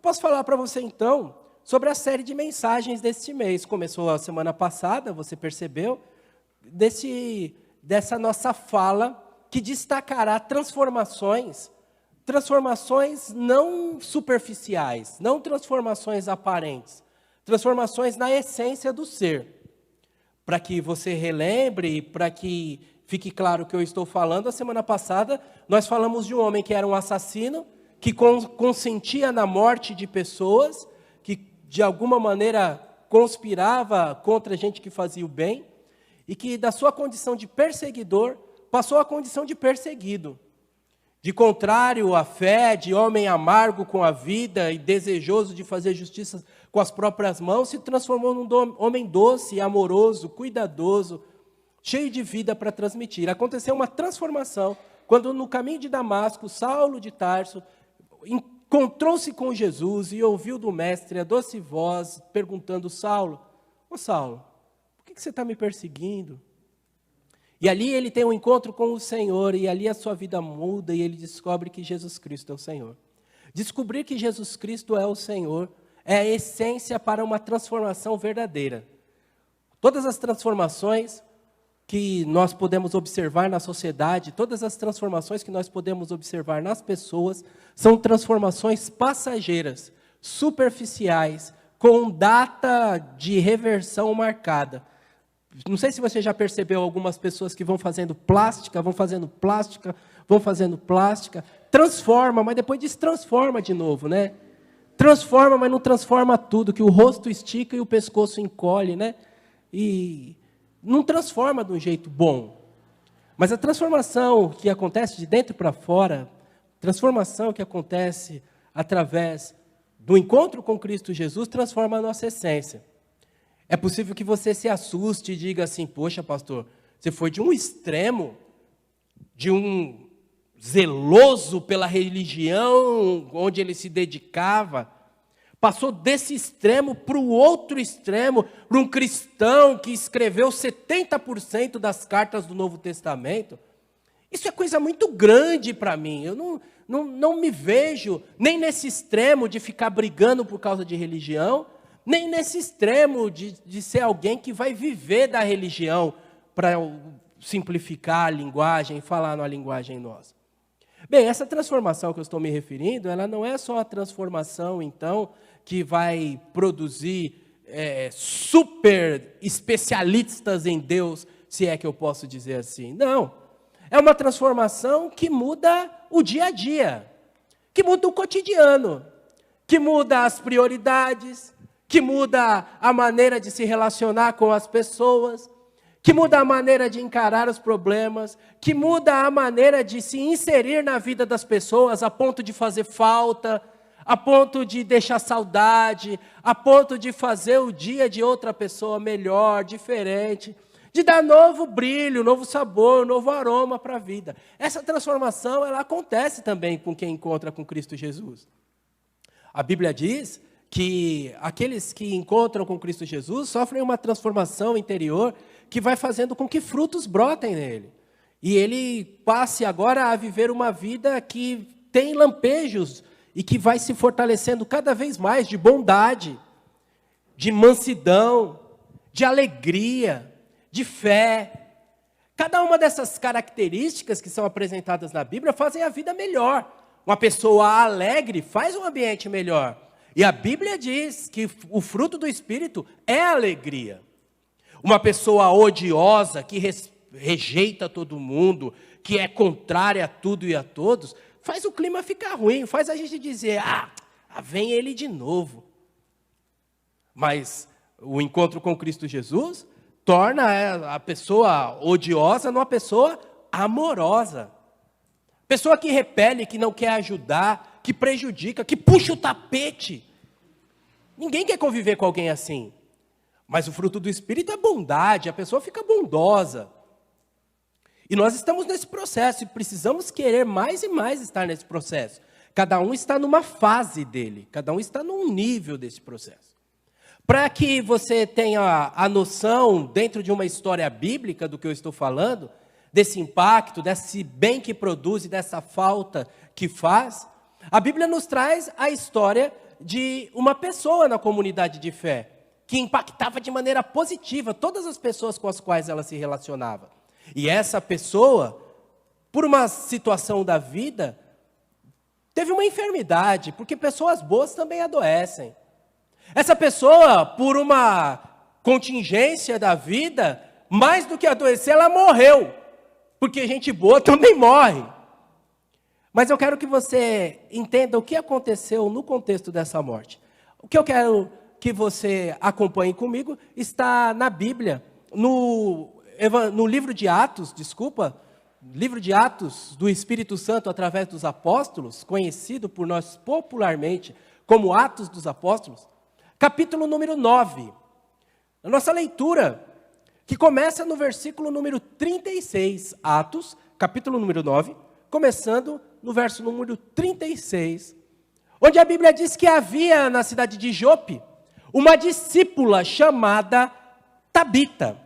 Eu posso falar para você então sobre a série de mensagens deste mês. Começou a semana passada, você percebeu, dessa nossa fala que destacará transformações não superficiais, não transformações aparentes, transformações na essência do ser. Para que você relembre e para que fique claro o que eu estou falando, a semana passada nós falamos de um homem que era um assassino, que consentia na morte de pessoas, que de alguma maneira conspirava contra a gente que fazia o bem, e que da sua condição de perseguidor passou à condição de perseguido. De contrário à fé, de homem amargo com a vida e desejoso de fazer justiça com as próprias mãos, se transformou num homem doce, amoroso, cuidadoso, cheio de vida para transmitir. Aconteceu uma transformação quando no caminho de Damasco, Saulo de Tarso encontrou-se com Jesus e ouviu do mestre a doce voz perguntando: Saulo, Saulo, por que você está me perseguindo? E ali ele tem um encontro com o Senhor, e ali a sua vida muda, e ele descobre que Jesus Cristo é o Senhor. Descobrir que Jesus Cristo é o Senhor é a essência para uma transformação verdadeira. Todas as transformações que nós podemos observar na sociedade, todas as transformações que nós podemos observar nas pessoas, são transformações passageiras, superficiais, com data de reversão marcada. Não sei se você já percebeu algumas pessoas que vão fazendo plástica, transforma, mas depois destransforma de novo, né? Transforma, mas não transforma tudo, que o rosto estica e o pescoço encolhe, né? E não transforma de um jeito bom. Mas a transformação que acontece de dentro para fora, transformação que acontece através do encontro com Cristo Jesus, transforma a nossa essência. É possível que você se assuste e diga assim: poxa, pastor, você foi de um extremo, de um zeloso pela religião onde ele se dedicava, passou desse extremo para o outro extremo, para um cristão que escreveu 70% das cartas do Novo Testamento. Isso é coisa muito grande para mim. Eu não me vejo nem nesse extremo de ficar brigando por causa de religião, nem nesse extremo de ser alguém que vai viver da religião, para simplificar a linguagem, falar numa linguagem nossa. Bem, essa transformação que eu estou me referindo, ela não é só a transformação, então, que vai produzir super especialistas em Deus, se é que eu posso dizer assim. Não, é uma transformação que muda o dia a dia, que muda o cotidiano, que muda as prioridades, que muda a maneira de se relacionar com as pessoas, que muda a maneira de encarar os problemas, que muda a maneira de se inserir na vida das pessoas a ponto de fazer falta, a ponto de deixar saudade, a ponto de fazer o dia de outra pessoa melhor, diferente, de dar novo brilho, novo sabor, novo aroma para a vida. Essa transformação, ela acontece também com quem encontra com Cristo Jesus. A Bíblia diz que aqueles que encontram com Cristo Jesus sofrem uma transformação interior que vai fazendo com que frutos brotem nele. E ele passe agora a viver uma vida que tem lampejos e que vai se fortalecendo cada vez mais de bondade, de mansidão, de alegria, de fé. Cada uma dessas características que são apresentadas na Bíblia fazem a vida melhor. Uma pessoa alegre faz um ambiente melhor. E a Bíblia diz que o fruto do Espírito é a alegria. Uma pessoa odiosa, que rejeita todo mundo, que é contrária a tudo e a todos, faz o clima ficar ruim, faz a gente dizer: vem ele de novo. Mas o encontro com Cristo Jesus torna a pessoa odiosa numa pessoa amorosa. Pessoa que repele, que não quer ajudar, que prejudica, que puxa o tapete. Ninguém quer conviver com alguém assim. Mas o fruto do Espírito é bondade, a pessoa fica bondosa. E nós estamos nesse processo e precisamos querer mais e mais estar nesse processo. Cada um está numa fase dele, cada um está num nível desse processo. Para que você tenha a noção, dentro de uma história bíblica do que eu estou falando, desse impacto, desse bem que produz e dessa falta que faz, a Bíblia nos traz a história de uma pessoa na comunidade de fé, que impactava de maneira positiva todas as pessoas com as quais ela se relacionava. E essa pessoa, por uma situação da vida, teve uma enfermidade, porque pessoas boas também adoecem. Essa pessoa, por uma contingência da vida, mais do que adoecer, ela morreu. Porque gente boa também morre. Mas eu quero que você entenda o que aconteceu no contexto dessa morte. O que eu quero que você acompanhe comigo está na Bíblia, no livro de Atos, livro de Atos do Espírito Santo através dos apóstolos, conhecido por nós popularmente como Atos dos Apóstolos, capítulo número 9. A nossa leitura, que começa no versículo número 36, Atos, capítulo número 9, começando no verso número 36, onde a Bíblia diz que havia na cidade de Jope uma discípula chamada Tabita,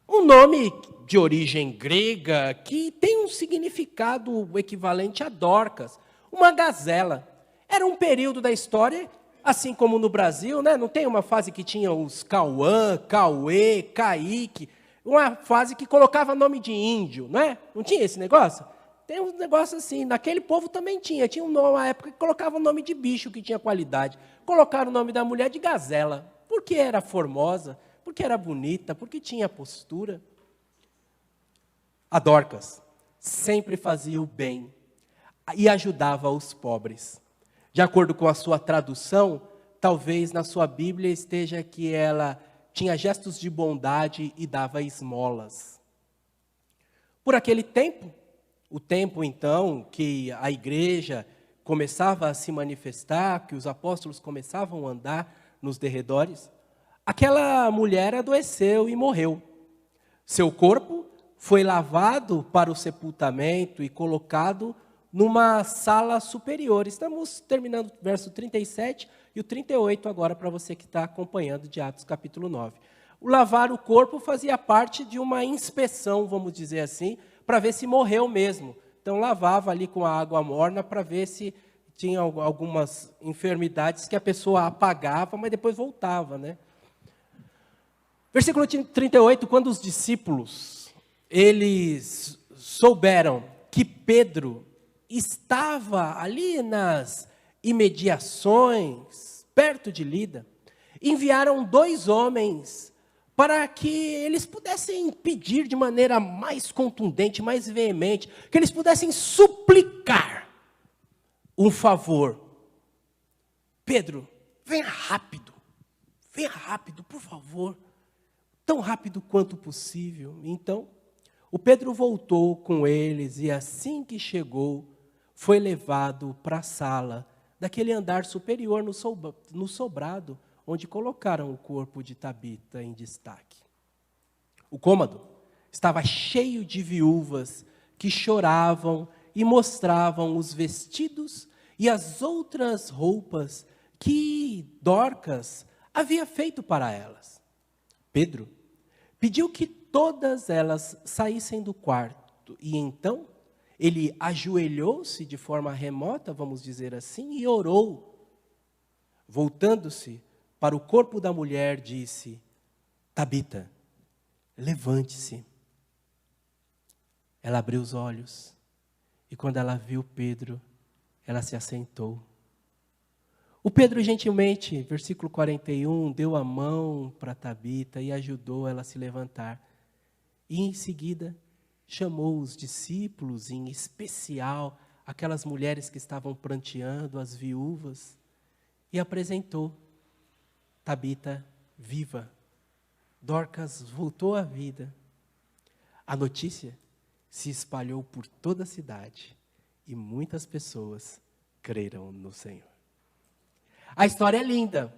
um nome de origem grega que tem um significado equivalente a Dorcas, uma gazela. Era um período da história, assim como no Brasil, né? Não tem uma fase que tinha os Cauã, Cauê, Caíque, uma fase que colocava nome de índio, não é? Não tinha esse negócio? Tem um negócio assim, naquele povo também tinha uma época que colocava o nome de bicho que tinha qualidade. Colocaram o nome da mulher de gazela, porque era formosa, porque era bonita, porque tinha postura. A Dorcas sempre fazia o bem e ajudava os pobres. De acordo com a sua tradução, talvez na sua Bíblia esteja que ela tinha gestos de bondade e dava esmolas. Por aquele tempo, o tempo então que a igreja começava a se manifestar, que os apóstolos começavam a andar nos derredores, aquela mulher adoeceu e morreu. Seu corpo foi lavado para o sepultamento e colocado numa sala superior. Estamos terminando o verso 37 e o 38 agora para você que está acompanhando de Atos capítulo 9. O lavar o corpo fazia parte de uma inspeção, vamos dizer assim, para ver se morreu mesmo. Então lavava ali com a água morna para ver se tinha algumas enfermidades que a pessoa apagava, mas depois voltava, né? Versículo 38, quando os discípulos, eles souberam que Pedro estava ali nas imediações, perto de Lida, enviaram 2 homens para que eles pudessem pedir de maneira mais contundente, mais veemente, que eles pudessem suplicar um favor. Pedro, venha rápido, por favor, tão rápido quanto possível. Então, o Pedro voltou com eles e assim que chegou, foi levado para a sala daquele andar superior no sobrado, onde colocaram o corpo de Tabita em destaque. O cômodo estava cheio de viúvas que choravam e mostravam os vestidos e as outras roupas que Dorcas havia feito para elas. Pedro pediu que todas elas saíssem do quarto e então ele ajoelhou-se de forma remota, vamos dizer assim, e orou. Voltando-se para o corpo da mulher, disse: Tabita, levante-se. Ela abriu os olhos e quando ela viu Pedro, ela se assentou. O Pedro gentilmente, versículo 41, deu a mão para Tabita e ajudou ela a se levantar. E em seguida chamou os discípulos, em especial aquelas mulheres que estavam pranteando, as viúvas, e apresentou Tabita viva. Dorcas voltou à vida. A notícia se espalhou por toda a cidade e muitas pessoas creram no Senhor. A história é linda,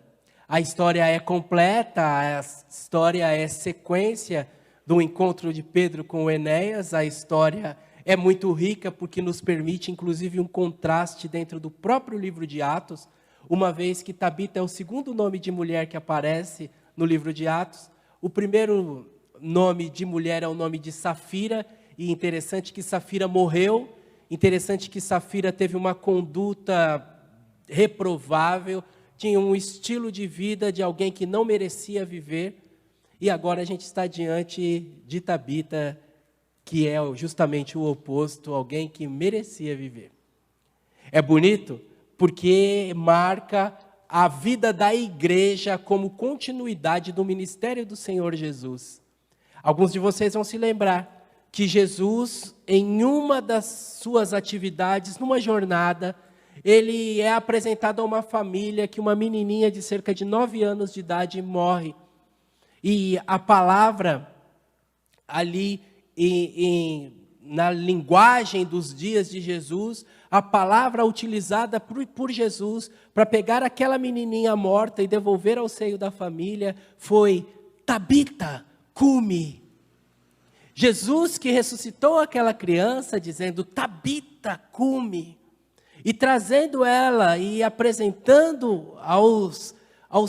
a história é completa, a história é sequência do encontro de Pedro com Enéas, a história é muito rica porque nos permite inclusive um contraste dentro do próprio livro de Atos, uma vez que Tabita é o segundo nome de mulher que aparece no livro de Atos. O primeiro nome de mulher é o nome de Safira, e interessante que Safira morreu, interessante que Safira teve uma conduta reprovável, tinha um estilo de vida de alguém que não merecia viver. E agora a gente está diante de Tabita, que é justamente o oposto, alguém que merecia viver. É bonito porque marca a vida da igreja como continuidade do ministério do Senhor Jesus. Alguns de vocês vão se lembrar que Jesus, em uma das suas atividades, numa jornada, ele é apresentado a uma família que uma menininha de cerca de 9 anos de idade morre. E a palavra ali, na linguagem dos dias de Jesus, a palavra utilizada por Jesus para pegar aquela menininha morta e devolver ao seio da família foi Tabita, cumi. Jesus que ressuscitou aquela criança dizendo Tabita, cumi. E trazendo ela e apresentando aos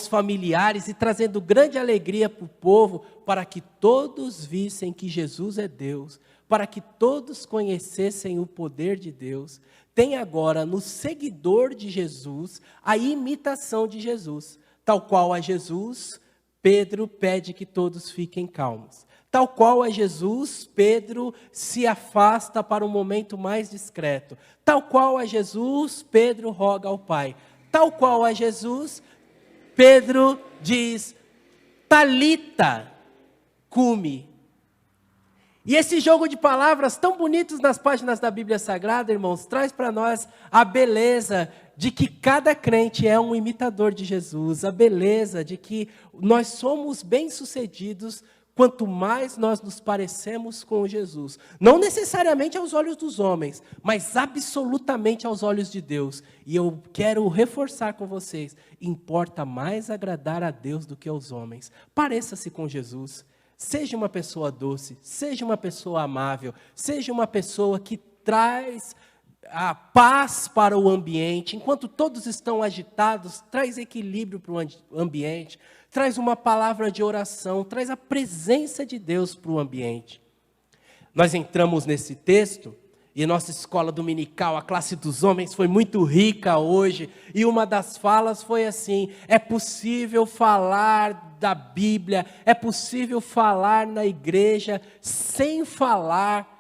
familiares e trazendo grande alegria para o povo, para que todos vissem que Jesus é Deus, para que todos conhecessem o poder de Deus. Tem agora no seguidor de Jesus a imitação de Jesus. Tal qual a Jesus, Pedro pede que todos fiquem calmos. Tal qual a Jesus, Pedro se afasta para um momento mais discreto. Tal qual a Jesus, Pedro roga ao Pai. Tal qual a Jesus, Pedro diz, Talita, cumi. E esse jogo de palavras tão bonitos nas páginas da Bíblia Sagrada, irmãos, traz para nós a beleza de que cada crente é um imitador de Jesus, a beleza de que nós somos bem-sucedidos quanto mais nós nos parecemos com Jesus. Não necessariamente aos olhos dos homens, mas absolutamente aos olhos de Deus. E eu quero reforçar com vocês, importa mais agradar a Deus do que aos homens. Pareça-se com Jesus. Seja uma pessoa doce, seja uma pessoa amável, seja uma pessoa que traz a paz para o ambiente. Enquanto todos estão agitados, traz equilíbrio para o ambiente, traz uma palavra de oração, traz a presença de Deus para o ambiente. Nós entramos nesse texto e nossa escola dominical, a classe dos homens, foi muito rica hoje. E uma das falas foi assim: é possível falar da Bíblia, é possível falar na igreja sem falar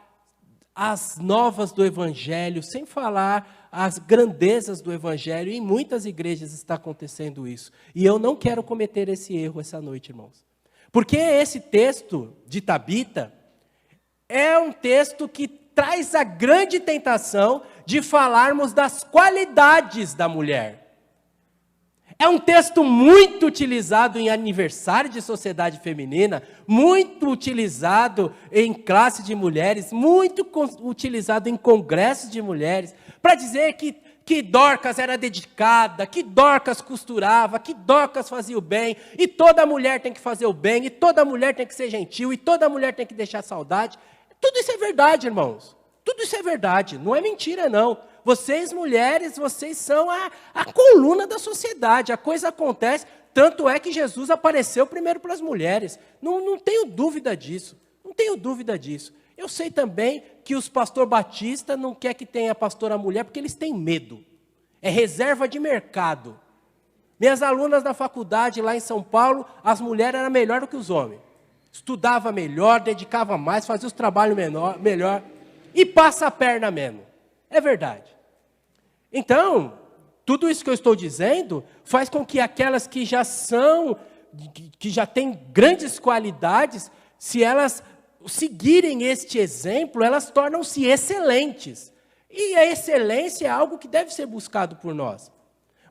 as novas do Evangelho, sem falar as grandezas do Evangelho. E em muitas igrejas está acontecendo isso. E eu não quero cometer esse erro essa noite, irmãos. Porque esse texto de Tabita é um texto que traz a grande tentação de falarmos das qualidades da mulher. É um texto muito utilizado em aniversário de sociedade feminina, muito utilizado em classe de mulheres, muito utilizado em congressos de mulheres, para dizer que Dorcas era dedicada, que Dorcas costurava, que Dorcas fazia o bem, e toda mulher tem que fazer o bem, e toda mulher tem que ser gentil, e toda mulher tem que deixar saudade. Tudo isso é verdade, irmãos. Tudo isso é verdade, não é mentira, não. Vocês, mulheres, vocês são a coluna da sociedade. A coisa acontece, tanto é que Jesus apareceu primeiro para as mulheres. Não tenho dúvida disso, não tenho dúvida disso. Eu sei também que os pastor batista não quer que tenha pastora mulher, porque eles têm medo. É reserva de mercado. Minhas alunas da faculdade lá em São Paulo, as mulheres eram melhor do que os homens. Estudava melhor, dedicava mais, fazia os trabalhos melhor e passa a perna mesmo. É verdade. Então, tudo isso que eu estou dizendo faz com que aquelas que já têm grandes qualidades, se elas seguirem este exemplo, elas tornam-se excelentes. E a excelência é algo que deve ser buscado por nós.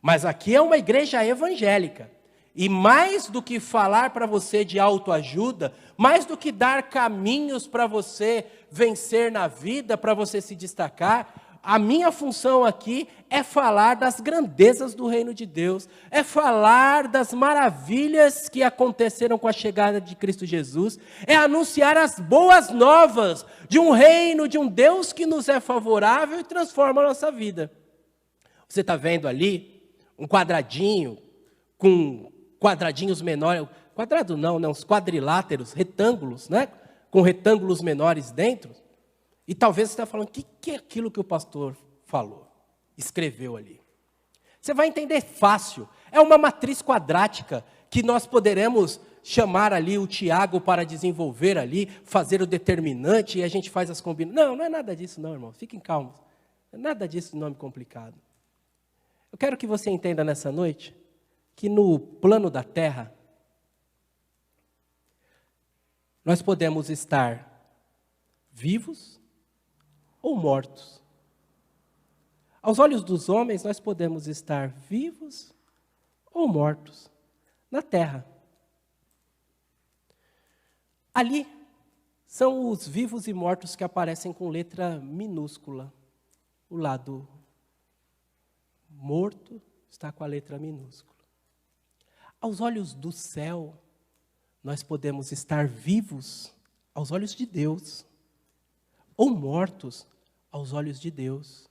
Mas aqui é uma igreja evangélica. E mais do que falar para você de autoajuda, mais do que dar caminhos para você vencer na vida, para você se destacar, a minha função aqui é falar das grandezas do reino de Deus, é falar das maravilhas que aconteceram com a chegada de Cristo Jesus, é anunciar as boas novas de um reino, de um Deus que nos é favorável e transforma a nossa vida. Você está vendo ali um quadradinho com quadradinhos menores, quadrado não, uns quadriláteros, retângulos, né? Com retângulos menores dentro. E talvez você está falando, o que é aquilo que o pastor falou, escreveu ali? Você vai entender fácil. É uma matriz quadrática que nós poderemos chamar ali o Tiago para desenvolver ali, fazer o determinante e a gente faz as combinações. Não, não é nada disso não, irmão. Fiquem calmos. Não é nada disso de nome complicado. Eu quero que você entenda nessa noite que no plano da terra, nós podemos estar vivos ou mortos. Aos olhos dos homens, nós podemos estar vivos ou mortos na terra. Ali são os vivos e mortos que aparecem com letra minúscula. O lado morto está com a letra minúscula. Aos olhos do céu, nós podemos estar vivos aos olhos de Deus, ou mortos aos olhos de Deus.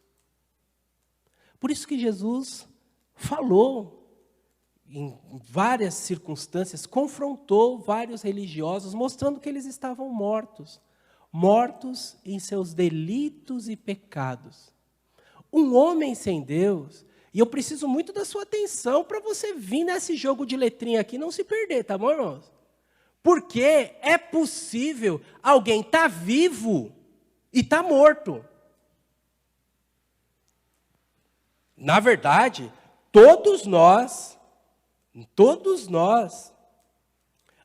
Por isso que Jesus falou, em várias circunstâncias, confrontou vários religiosos, mostrando que eles estavam mortos. Mortos em seus delitos e pecados. Um homem sem Deus, e eu preciso muito da sua atenção para você vir nesse jogo de letrinha aqui e não se perder, tá bom, irmãos? Porque é possível alguém estar vivo e estar morto. Na verdade, todos nós,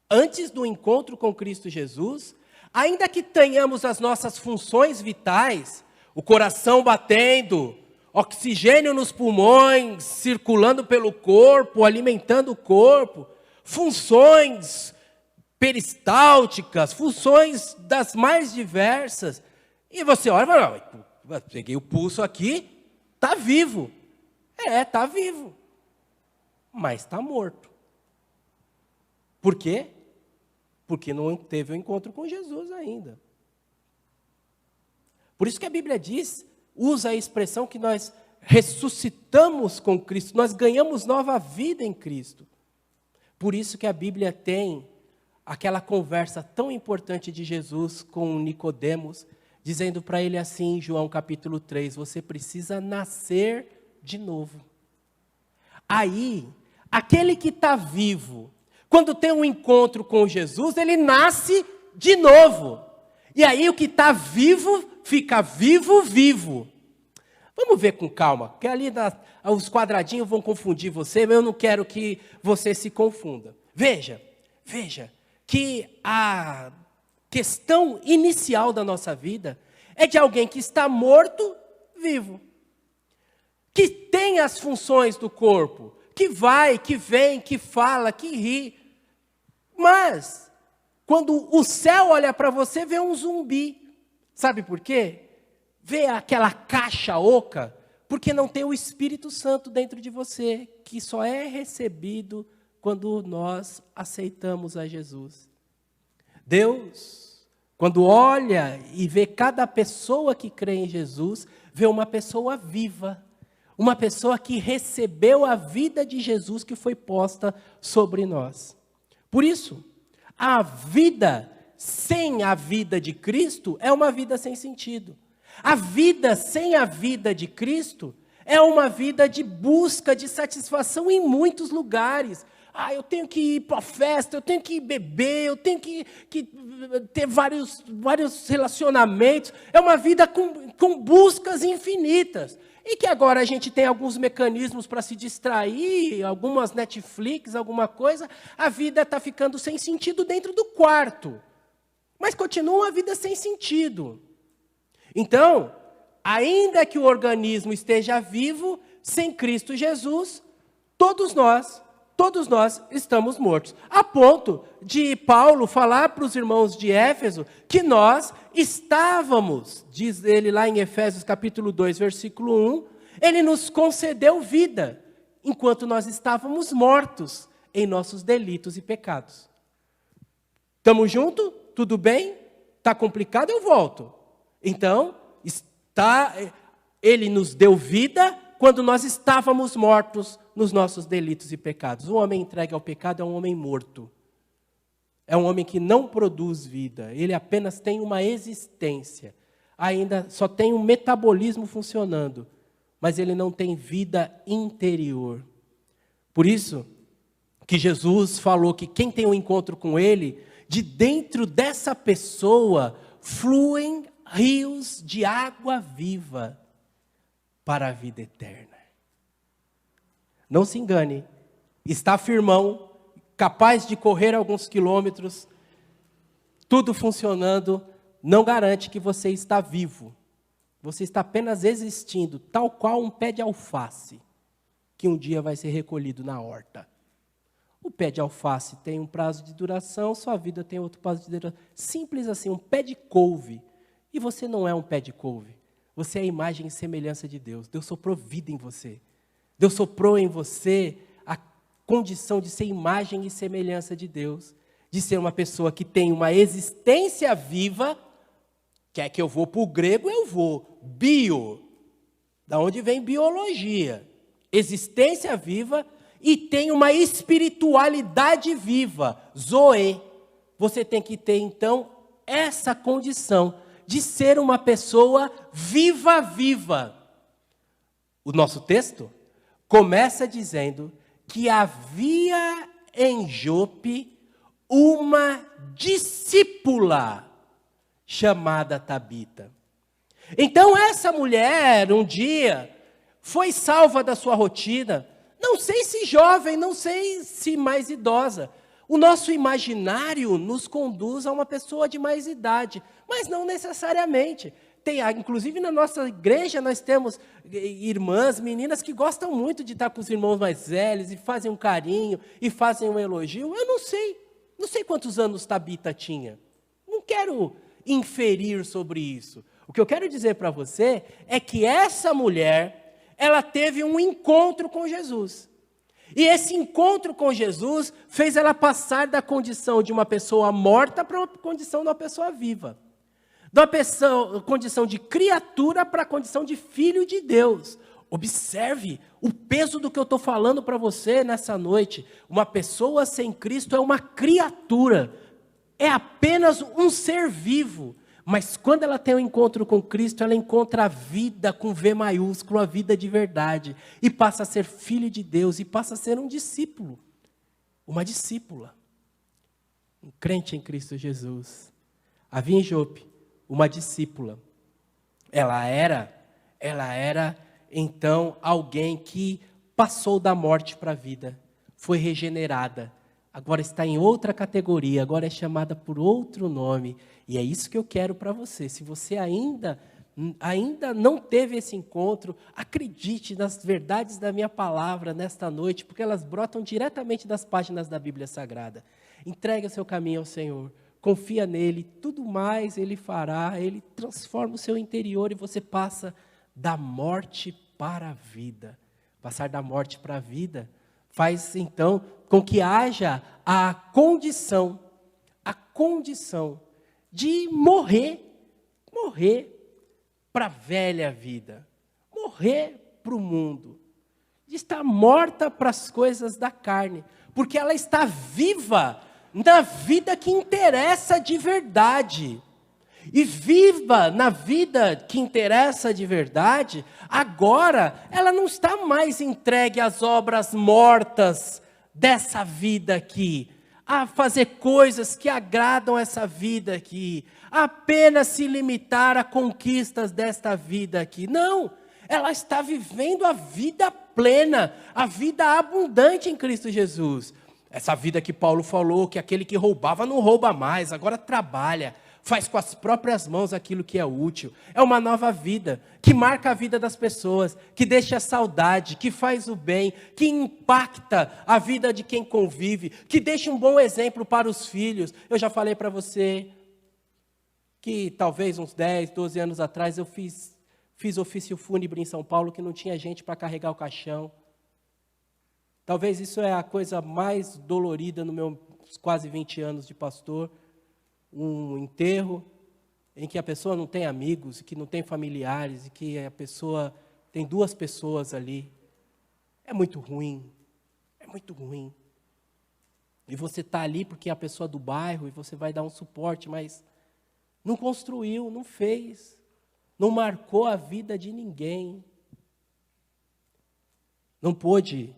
antes do encontro com Cristo Jesus, ainda que tenhamos as nossas funções vitais, o coração batendo, oxigênio nos pulmões, circulando pelo corpo, alimentando o corpo, funções peristálticas, funções das mais diversas. E você olha e fala, peguei o pulso aqui, está vivo. Está vivo. Mas está morto. Por quê? Porque não teve o encontro com Jesus ainda. Por isso que a Bíblia usa a expressão que nós ressuscitamos com Cristo, nós ganhamos nova vida em Cristo. Por isso que a Bíblia tem aquela conversa tão importante de Jesus com Nicodemos, dizendo para ele assim em João capítulo 3, você precisa nascer de novo. Aí, aquele que está vivo, quando tem um encontro com Jesus, ele nasce de novo. E aí o que está vivo, fica vivo. Vamos ver com calma, porque ali os quadradinhos vão confundir você, mas eu não quero que você se confunda. Veja, que a questão inicial da nossa vida é de alguém que está morto, vivo. Que tem as funções do corpo, que vai, que vem, que fala, que ri. Mas, quando o céu olha para você, vê um zumbi. Sabe por quê? Vê aquela caixa oca, porque não tem o Espírito Santo dentro de você, que só é recebido quando nós aceitamos a Jesus. Deus, quando olha e vê cada pessoa que crê em Jesus, vê uma pessoa viva, uma pessoa que recebeu a vida de Jesus que foi posta sobre nós. Por isso, a vida sem a vida de Cristo é uma vida sem sentido. A vida sem a vida de Cristo é uma vida de busca de satisfação em muitos lugares. Eu tenho que ir para a festa, eu tenho que beber, eu tenho que ter vários relacionamentos. É uma vida com buscas infinitas. E que agora a gente tem alguns mecanismos para se distrair, algumas Netflix, alguma coisa, a vida está ficando sem sentido dentro do quarto. Mas continua uma vida sem sentido. Então, ainda que o organismo esteja vivo, sem Cristo Jesus, todos nós estamos mortos. A ponto de Paulo falar para os irmãos de Éfeso que nós estávamos, diz ele lá em Efésios capítulo 2, versículo 1, ele nos concedeu vida, enquanto nós estávamos mortos em nossos delitos e pecados. Estamos juntos? Tudo bem? Está complicado? Eu volto. Então, ele nos deu vida quando nós estávamos mortos nos nossos delitos e pecados. Um homem entregue ao pecado é um homem morto. É um homem que não produz vida. Ele apenas tem uma existência. Ainda só tem um metabolismo funcionando. mas ele não tem vida interior. Por isso que Jesus falou que quem tem um encontro com ele, de dentro dessa pessoa fluem rios de água viva para a vida eterna. Não se engane, está firmão, capaz de correr alguns quilômetros, tudo funcionando, não garante que você está vivo. Você está apenas existindo, tal qual um pé de alface, que um dia vai ser recolhido na horta. O pé de alface tem um prazo de duração, sua vida tem outro prazo de duração. Simples assim, um pé de couve. E você não é um pé de couve. Você é a imagem e semelhança de Deus. Deus soprou vida em você. Deus soprou em você a condição de ser imagem e semelhança de Deus. De ser uma pessoa que tem uma existência viva. Quer que eu vou para o grego, eu vou. Bio. Da onde vem biologia. Existência viva e tem uma espiritualidade viva. Zoe. Você tem que ter, então, essa condição de ser uma pessoa viva. O nosso texto começa dizendo que havia em Jope uma discípula chamada Tabita. Então essa mulher, um dia, foi salva da sua rotina, não sei se jovem, não sei se mais idosa. O nosso imaginário nos conduz a uma pessoa de mais idade, mas não necessariamente. Inclusive na nossa igreja nós temos irmãs, meninas que gostam muito de estar com os irmãos mais velhos e fazem um carinho e fazem um elogio. Eu não sei quantos anos Tabita tinha. Não quero inferir sobre isso. O que eu quero dizer para você é que essa mulher, ela teve um encontro com Jesus. E esse encontro com Jesus fez ela passar da condição de uma pessoa morta para a condição de uma pessoa viva. Da condição de criatura para a condição de filho de Deus. Observe o peso do que eu estou falando para você nessa noite. Uma pessoa sem Cristo é uma criatura. É apenas um ser vivo. Mas quando ela tem um encontro com Cristo, ela encontra a vida com V maiúsculo, a vida de verdade. E passa a ser filho de Deus, e passa a ser um discípulo. Uma discípula. Um crente em Cristo Jesus. Havia em Jope uma discípula. Ela era, então, alguém que passou da morte para a vida. Foi regenerada. Agora está em outra categoria, agora é chamada por outro nome. E é isso que eu quero para você. Se você ainda não teve esse encontro, acredite nas verdades da minha palavra nesta noite, porque elas brotam diretamente das páginas da Bíblia Sagrada. Entregue o seu caminho ao Senhor, confia nele, tudo mais Ele fará, Ele transforma o seu interior e você passa da morte para a vida. Passar da morte para a vida faz, então, com que haja a condição de morrer para a velha vida, morrer para o mundo, de estar morta para as coisas da carne, porque ela está viva na vida que interessa de verdade. E viva na vida que interessa de verdade, agora ela não está mais entregue às obras mortas dessa vida aqui, a fazer coisas que agradam essa vida aqui, apenas se limitar a conquistas desta vida aqui. Não, ela está vivendo a vida plena, a vida abundante em Cristo Jesus. Essa vida que Paulo falou, que aquele que roubava não rouba mais, agora trabalha, faz com as próprias mãos aquilo que é útil. É uma nova vida, que marca a vida das pessoas, que deixa saudade, que faz o bem, que impacta a vida de quem convive, que deixa um bom exemplo para os filhos. Eu já falei para você que talvez uns 10, 12 anos atrás eu fiz ofício fúnebre em São Paulo que não tinha gente para carregar o caixão. Talvez isso é a coisa mais dolorida nos meus quase 20 anos de pastor. Um enterro em que a pessoa não tem amigos, que não tem familiares, e que a pessoa tem 2 pessoas ali. É muito ruim, é muito ruim. E você está ali porque é a pessoa do bairro e você vai dar um suporte, mas não construiu, não fez, não marcou a vida de ninguém. não pôde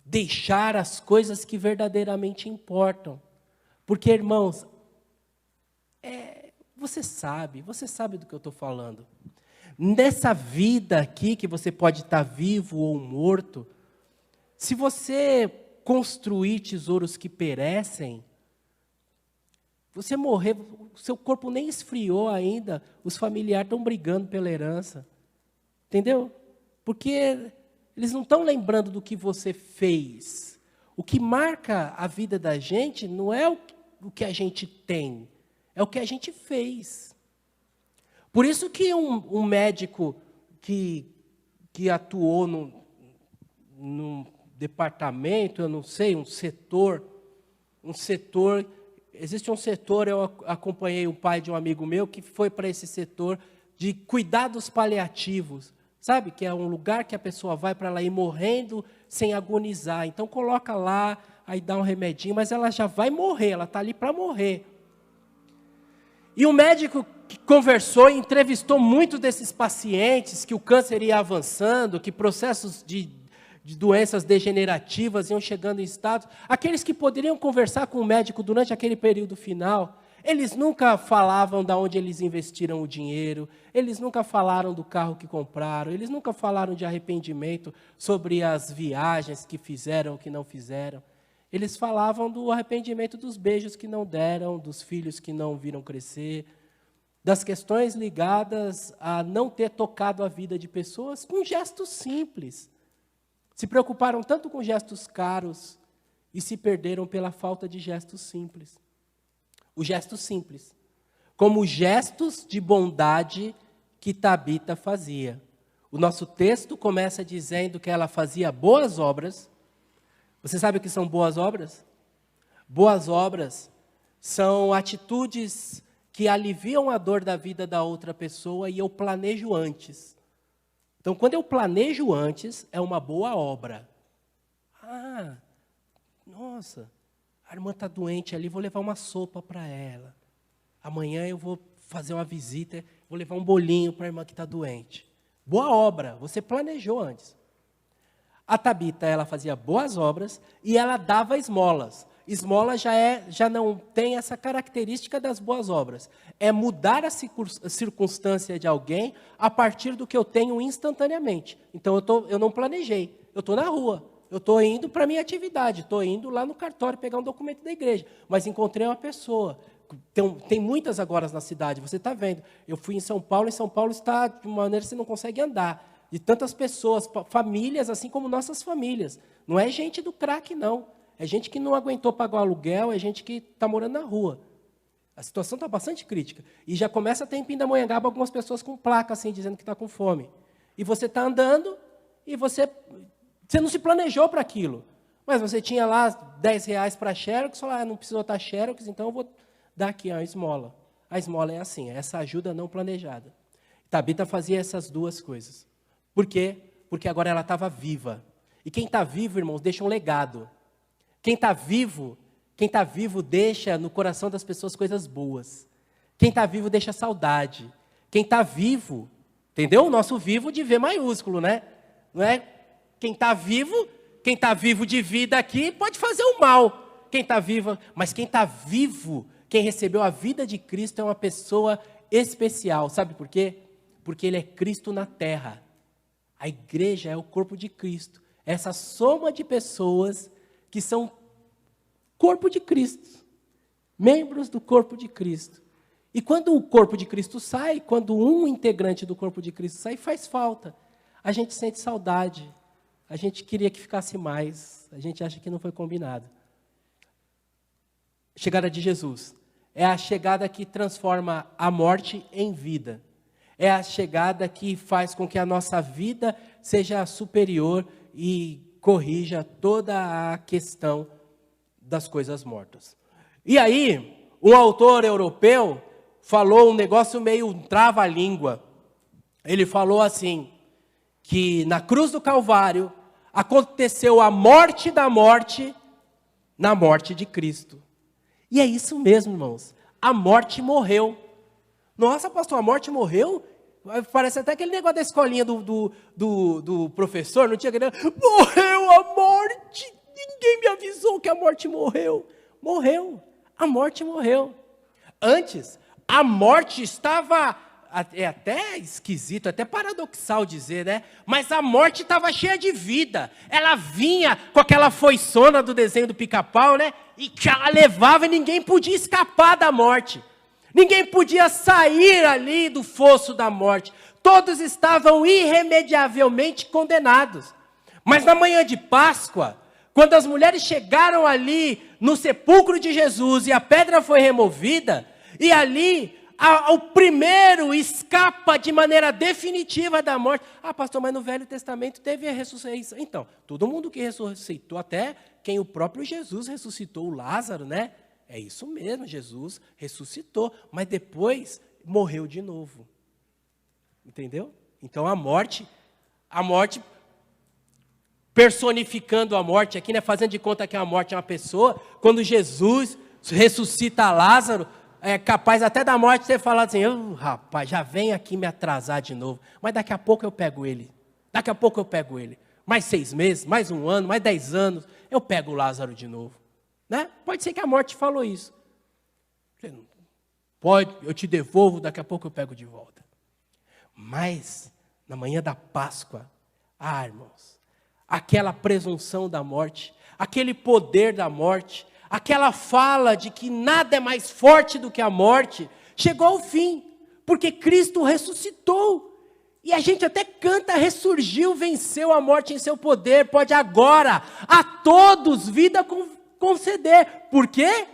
deixar as coisas que verdadeiramente importam. Porque, irmãos, você sabe do que eu estou falando. Nessa vida aqui, que você pode estar vivo ou morto, se você construir tesouros que perecem, você morrer, o seu corpo nem esfriou ainda, os familiares estão brigando pela herança. Entendeu? Porque eles não estão lembrando do que você fez. O que marca a vida da gente não é o que a gente tem, é o que a gente fez. Por isso que um médico que atuou num departamento, eu não sei, um setor, existe um setor, eu acompanhei o pai de um amigo meu que foi para esse setor de cuidados paliativos, sabe? Que é um lugar que a pessoa vai para lá ir morrendo sem agonizar. Então coloca lá, aí dá um remedinho, mas ela já vai morrer, ela está ali para morrer. E o médico que conversou e entrevistou muitos desses pacientes, que o câncer ia avançando, que processos de doenças degenerativas iam chegando em estados, aqueles que poderiam conversar com o médico durante aquele período final, eles nunca falavam de onde eles investiram o dinheiro, eles nunca falaram do carro que compraram, eles nunca falaram de arrependimento sobre as viagens que fizeram ou que não fizeram. Eles falavam do arrependimento dos beijos que não deram, dos filhos que não viram crescer, das questões ligadas a não ter tocado a vida de pessoas com gestos simples. Se preocuparam tanto com gestos caros e se perderam pela falta de gestos simples. Os gestos simples, como gestos de bondade que Tabita fazia. O nosso texto começa dizendo que ela fazia boas obras. Você sabe o que são boas obras? Boas obras são atitudes que aliviam a dor da vida da outra pessoa e eu planejo antes. Então, quando eu planejo antes, é uma boa obra. Ah, nossa, a irmã está doente ali, vou levar uma sopa para ela. Amanhã eu vou fazer uma visita, vou levar um bolinho para a irmã que está doente. Boa obra, você planejou antes. A Tabita, ela fazia boas obras e ela dava esmolas. Esmola já não tem essa característica das boas obras. É mudar a circunstância de alguém a partir do que eu tenho instantaneamente. Então, eu não planejei. Eu estou na rua. Eu estou indo para a minha atividade. Estou indo lá no cartório pegar um documento da igreja. Mas encontrei uma pessoa. Tem muitas agora na cidade, você está vendo. Eu fui em São Paulo está de uma maneira que você não consegue andar. De tantas pessoas, famílias, assim como nossas famílias. Não é gente do crack, não. É gente que não aguentou pagar o aluguel, é gente que está morando na rua. A situação está bastante crítica. E já começa a ter em Pindamonhangaba algumas pessoas com placa, assim, dizendo que está com fome. E você está andando e você não se planejou para aquilo. Mas você tinha lá R$10 para a Xerox, falou, não precisou estar Xerox, então eu vou dar aqui a esmola. A esmola é assim, essa ajuda não planejada. Tabita fazia essas duas coisas. Por quê? Porque agora ela estava viva. E quem está vivo, irmãos, deixa um legado. Quem está vivo deixa no coração das pessoas coisas boas. Quem está vivo deixa saudade. Quem está vivo, entendeu? O nosso vivo de V maiúsculo, né? Não é? Quem está vivo de vida aqui pode fazer o mal. Quem está vivo, mas quem está vivo, quem recebeu a vida de Cristo é uma pessoa especial. Sabe por quê? Porque ele é Cristo na terra. A igreja é o corpo de Cristo. Essa soma de pessoas que são corpo de Cristo, membros do corpo de Cristo. E quando o corpo de Cristo sai, quando um integrante do corpo de Cristo sai, faz falta. A gente sente saudade, a gente queria que ficasse mais, a gente acha que não foi combinado. A chegada de Jesus é a chegada que transforma a morte em vida. É a chegada que faz com que a nossa vida seja superior e corrija toda a questão das coisas mortas. E aí, um autor europeu falou um negócio meio trava-língua. Ele falou assim, que na cruz do Calvário aconteceu a morte da morte na morte de Cristo. E é isso mesmo, irmãos. A morte morreu. Nossa, pastor, a morte morreu? Parece até aquele negócio da escolinha do professor, não tinha aquele negócio, morreu a morte, ninguém me avisou que a morte morreu. Morreu, a morte morreu. Antes, a morte estava, é até esquisito, até paradoxal dizer, né? Mas a morte estava cheia de vida. Ela vinha com aquela foiçona do desenho do Pica-Pau, né? E que ela levava e ninguém podia escapar da morte. Ninguém podia sair ali do fosso da morte. Todos estavam irremediavelmente condenados. Mas na manhã de Páscoa, quando as mulheres chegaram ali no sepulcro de Jesus e a pedra foi removida, e ali o primeiro escapa de maneira definitiva da morte. Ah, pastor, mas no Velho Testamento teve a ressurreição. Então, todo mundo que ressuscitou, até quem o próprio Jesus ressuscitou, o Lázaro, né? É isso mesmo, Jesus ressuscitou, mas depois morreu de novo. Entendeu? Então a morte personificando a morte aqui, né, fazendo de conta que a morte é uma pessoa, quando Jesus ressuscita Lázaro, é capaz até da morte ter falado assim, rapaz, já vem aqui me atrasar de novo, mas daqui a pouco eu pego ele, mais 6 meses, mais 1 ano, mais 10 anos, eu pego o Lázaro de novo. Né? Pode ser que a morte falou isso. Pode, eu te devolvo, daqui a pouco eu pego de volta. Mas, na manhã da Páscoa, irmãos, aquela presunção da morte, aquele poder da morte, aquela fala de que nada é mais forte do que a morte, chegou ao fim, porque Cristo ressuscitou. E a gente até canta, ressurgiu, venceu a morte em seu poder, pode agora a todos vida conceder. Por quê?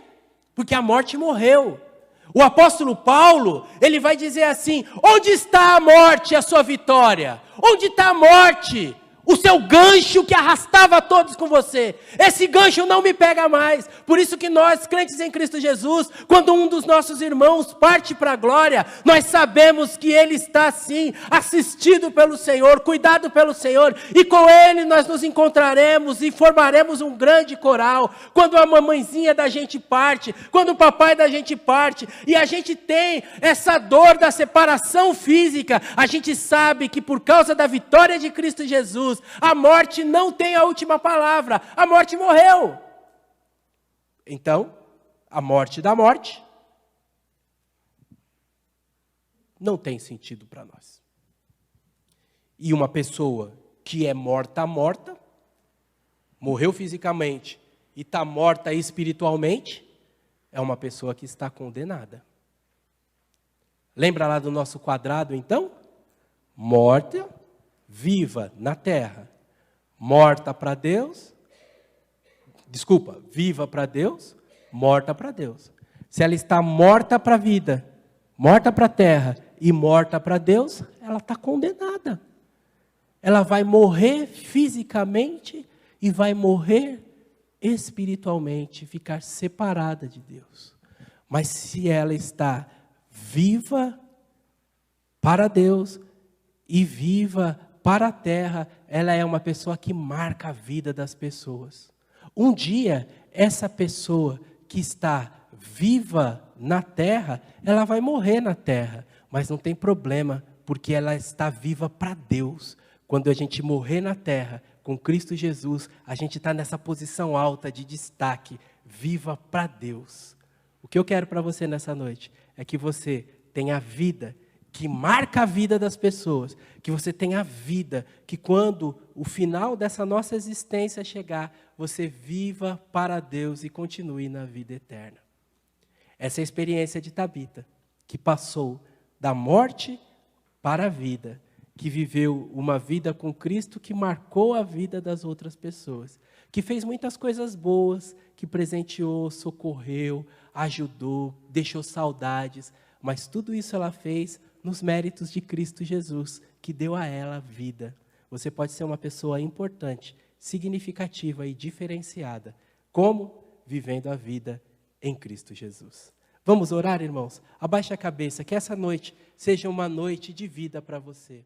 Porque a morte morreu. O apóstolo Paulo, ele vai dizer assim, onde está a morte, a sua vitória? Onde está a morte? O seu gancho que arrastava todos com você. Esse gancho não me pega mais. Por isso que nós, crentes em Cristo Jesus, quando um dos nossos irmãos parte para a glória, nós sabemos que ele está sim, assistido pelo Senhor, cuidado pelo Senhor, e com ele nós nos encontraremos e formaremos um grande coral. Quando a mamãezinha da gente parte, quando o papai da gente parte, e a gente tem essa dor da separação física, a gente sabe que por causa da vitória de Cristo Jesus, a morte não tem a última palavra, a morte morreu. Então, a morte da morte não tem sentido para nós. E uma pessoa que é morta, morreu fisicamente e está morta espiritualmente, é uma pessoa que está condenada. Lembra lá do nosso quadrado, então? Morta, viva na terra, morta para Deus, viva para Deus, morta para Deus. Se ela está morta para a vida, morta para a terra e morta para Deus, ela está condenada. Ela vai morrer fisicamente e vai morrer espiritualmente, ficar separada de Deus. Mas se ela está viva para Deus e viva para a terra, ela é uma pessoa que marca a vida das pessoas. Um dia, essa pessoa que está viva na terra, ela vai morrer na terra, mas não tem problema, porque ela está viva para Deus. Quando a gente morrer na terra, com Cristo Jesus, a gente está nessa posição alta de destaque, viva para Deus. O que eu quero para você nessa noite é que você tenha vida que marca a vida das pessoas, que você tenha vida, que quando o final dessa nossa existência chegar, você viva para Deus e continue na vida eterna. Essa é a experiência de Tabita, que passou da morte para a vida, que viveu uma vida com Cristo que marcou a vida das outras pessoas, que fez muitas coisas boas, que presenteou, socorreu, ajudou, deixou saudades, mas tudo isso ela fez nos méritos de Cristo Jesus, que deu a ela vida. Você pode ser uma pessoa importante, significativa e diferenciada. Como? Vivendo a vida em Cristo Jesus. Vamos orar, irmãos? Abaixe a cabeça, que essa noite seja uma noite de vida para você.